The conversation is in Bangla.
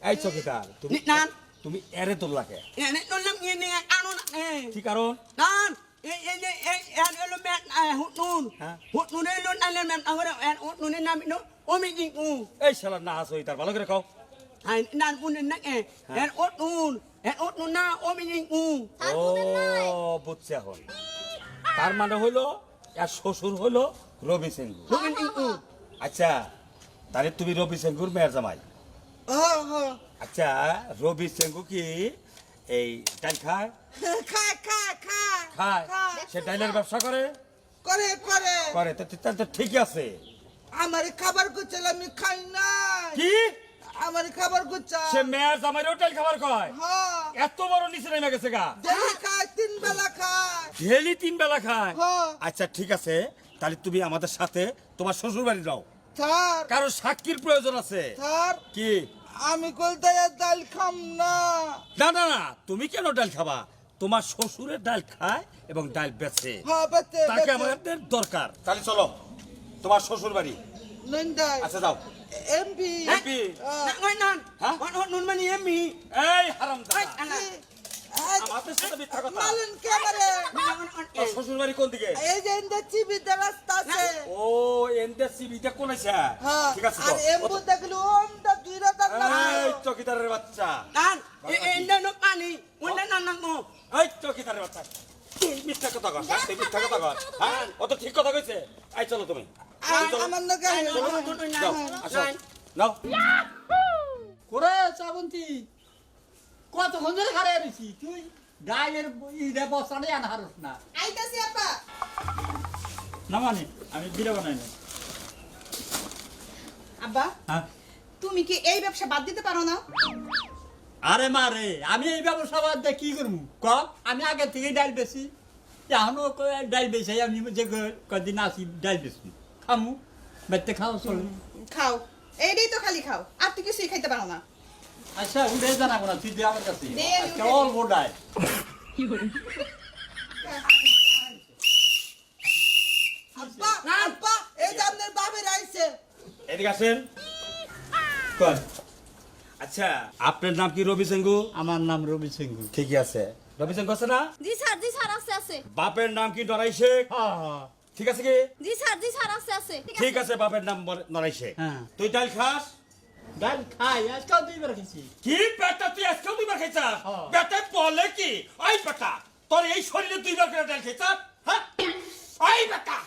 এই চকিদার তুমি নান তুমি এরে তোলাকে এনে তোলাম ইয়ে কারণ কি কারণ নান এই এলো মেট হুতুন হুতুন এই লোন আইলেন মেট আগরে হুতুন নাম নো ও মি জিং উ এই শালা না আসই তার ভালো করে কও আই নান পুন না হুতুন না ও মি জিং উ ও বুঝছি এখন তার মানে হলো এর শ্বশুর হলো রবি সেনগুর ও মি জিং উ আচ্ছা তাহলে তুমি রবি সেনগুর মেয়ের জামাই আচ্ছা রবি সেনগু কি এই ডাল খায় খায় সে ডাইলের ব্যবসা করে করে করে করে তো ঠিকই আছে আমার খাবার গুছাল আমি খাই না কি আমার খাবার গুছাল সে মেয়ের জামাইরও ডাল খাবার কয় হ্যাঁ এত বড় নিচে নেমে গেছে গা ডেলি খায় 3 বেলা খায় ডেলি 3 বেলা খায় হ্যাঁ। আচ্ছা ঠিক আছে তাহলে তুমি আমাদের সাথে তোমার শ্বশুর বাড়ি যাও স্যার কারো সাক্ষীর প্রয়োজন আছে স্যার কি আমি কলতায় ডাল খাম না না না না তুমি কেন ডাল খাবা তোমার শ্বশুরের ডাল খায় এবং ডাল বেচে হ্যাঁ বেতে তাকে আমাদের দরকার তাহলে চলো তোমার শ্বশুর বাড়ি নন্দাই আচ্ছা যাও এমপি এমপি না নান হুতুন মানে এমি এই হারামজাদা আই আনা আমাদের সাথে মিথ্যা কথা মালন ক্যামেরে তোর শ্বশুর বাড়ি কোন দিকে এই যে ইন্দা চিবি রাস্তা আছে ও এনদে সিবিতে কোন আছে হ্যাঁ ঠিক আছে আর এমবু দেখলি ওমটা 2 রাত না এই চকিদারের বাচ্চা নান এন্ডা নো পানি ওন্ডা নান নাও এই চকিদারের বাচ্চা তুই মিথ্যা কথা কর হ্যাঁ তুই মিথ্যা কথা কর হ্যাঁ ও তো ঠিক কথা কইছে এই চলো তুমি আমার নাকি যাও আসো নাও করে শ্রাবন্তী কতক্ষণ ধরে খারে আছি তুই গায়ের ইদে বসানে আন হারস না আইতাছি আপা না মানে আমি ভিডিও বানাই না আব্বা হ্যাঁ তুমি কি এই ব্যবসা বাদ দিতে পারো না? আরে মারে আমি এই ব্যবসা বাদ দিয়ে কি করবো ক আমি আগে থেকে ডাল বেশি এখনো ডাল বেশি আমি যে কদিন আসি ডাল বেশি খামু বেতে খাও চলো খাও এইটাই তো খালি খাও আর তো কিছুই খাইতে পারো না। আচ্ছা উঠে জানাবো না তুই দে আমার কাছে দে, আমি আজকে উঠে অল্প ডাল আপা আপা এই যে আপনার বাবের আইছে এদিকে আসেন কয় আচ্ছা আপনার নাম কি রবি সেনগু আমার নাম রবি সিংহু ঠিকই আছে রবি সেনগু আছে না জি স্যার আছে আছে বাপের নাম কি নরাই শেখ হ্যাঁ হ্যাঁ ঠিক আছে কি জি স্যার আছে আছে ঠিক আছে বাপের নাম নরাই শেখ হ্যাঁ। তুই ডাল খাস ডাল খাই আজকাল দুইবার খেয়েছি কি বেটা তুই আজকেও দুইবার খাইছাস হ্যাঁ। বেটা বলে কি ওই বেটা তোর এই শরীরে দুইবার করে ডাল খাইছাস হ্যাঁ ওই বেটা